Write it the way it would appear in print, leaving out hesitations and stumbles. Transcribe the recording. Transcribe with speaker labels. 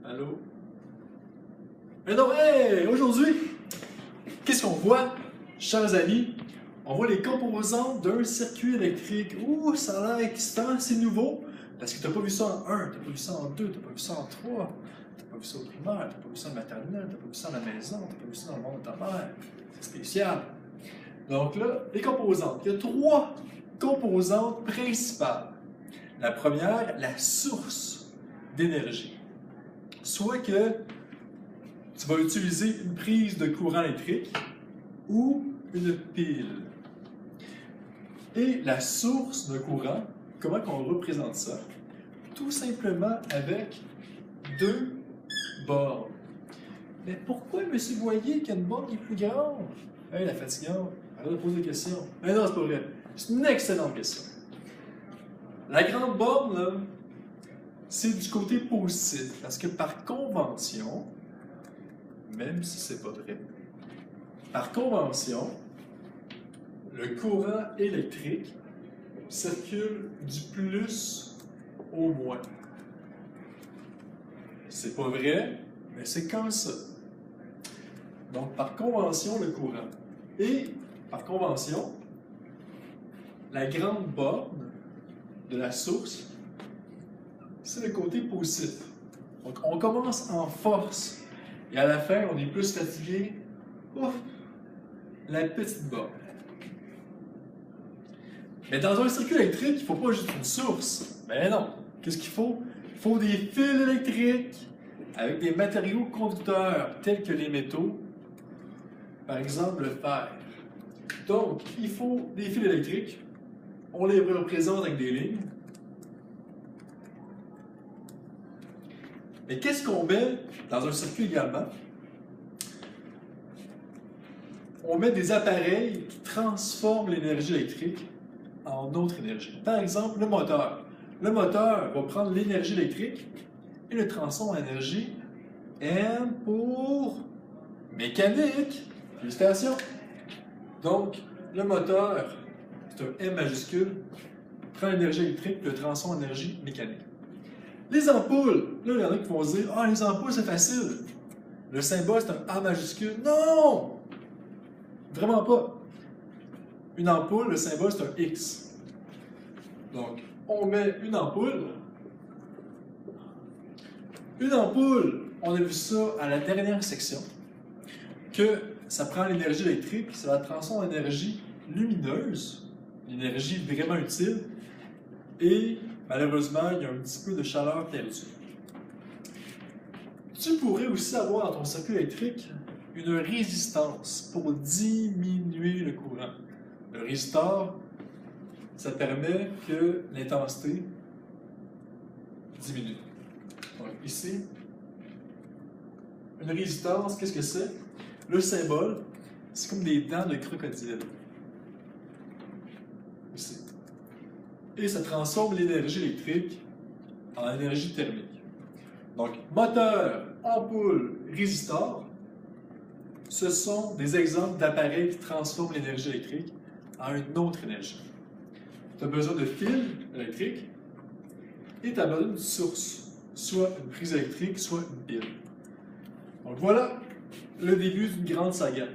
Speaker 1: Allô? Mais non, hey! Aujourd'hui, qu'est-ce qu'on voit, chers amis? On voit les composantes d'un circuit électrique. Ouh, ça a l'air excitant, c'est nouveau. Parce que tu n'as pas vu ça en 1, tu n'as pas vu ça en 2, tu n'as pas vu ça en 3, tu n'as pas vu ça au primaire, tu n'as pas vu ça en maternelle, tu n'as pas vu ça à la maison, tu n'as pas vu ça dans le monde de ta mère. C'est spécial. Donc là, les composantes. Il y a 3 composantes principales. La première, la source d'énergie. Soit que tu vas utiliser une prise de courant électrique ou une pile. Et la source de courant, comment on représente ça? Tout simplement avec 2 bornes. Mais pourquoi M. Boyer qui a une borne qui est plus grande? Hey, la fatigante, arrête de poser des questions. Mais non, c'est pas vrai. C'est une excellente question. La grande borne, là, c'est du côté positif. Parce que par convention, même si c'est pas vrai, par convention, le courant électrique circule du plus au moins. C'est pas vrai, mais c'est comme ça. Donc, par convention, le courant. Et, par convention, la grande borne de la source, c'est le côté positif. Donc, on commence en force. Et à la fin, on est plus fatigué. Ouf! La petite borne. Mais dans un circuit électrique, il ne faut pas juste une source. Ben non. Qu'est-ce qu'il faut? Il faut des fils électriques avec des matériaux conducteurs tels que les métaux. Par exemple, le fer. Donc, il faut des fils électriques. On les représente avec des lignes. Mais qu'est-ce qu'on met dans un circuit également? On met des appareils qui transforment l'énergie électrique en autre énergie. Par exemple, le moteur. Le moteur va prendre l'énergie électrique et le transforme en énergie M pour mécanique. Félicitations! Donc, le moteur, c'est un M majuscule, prend l'énergie électrique et le transforme en énergie mécanique. Les ampoules, là, il y en a qui vont se dire « Ah, les ampoules, c'est facile! Le symbole, c'est un A majuscule. » Non! Vraiment pas. Une ampoule, le symbole, c'est un X. Donc, on met une ampoule. Une ampoule, on a vu ça à la dernière section, que ça prend l'énergie électrique, ça la transforme en énergie lumineuse, une énergie vraiment utile, et malheureusement, il y a un petit peu de chaleur perdue. Tu pourrais aussi avoir dans ton circuit électrique une résistance pour diminuer le courant. Le résistor, ça permet que l'intensité diminue. Donc ici, une résistance, qu'est-ce que c'est? Le symbole, c'est comme des dents de crocodile. Ici. Et ça transforme l'énergie électrique en énergie thermique. Donc, moteur, ampoule, résistor, ce sont des exemples d'appareils qui transforment l'énergie électrique en une autre énergie. Tu as besoin de fils électriques et tu as besoin d'une source, soit une prise électrique, soit une pile. Donc voilà le début d'une grande saga.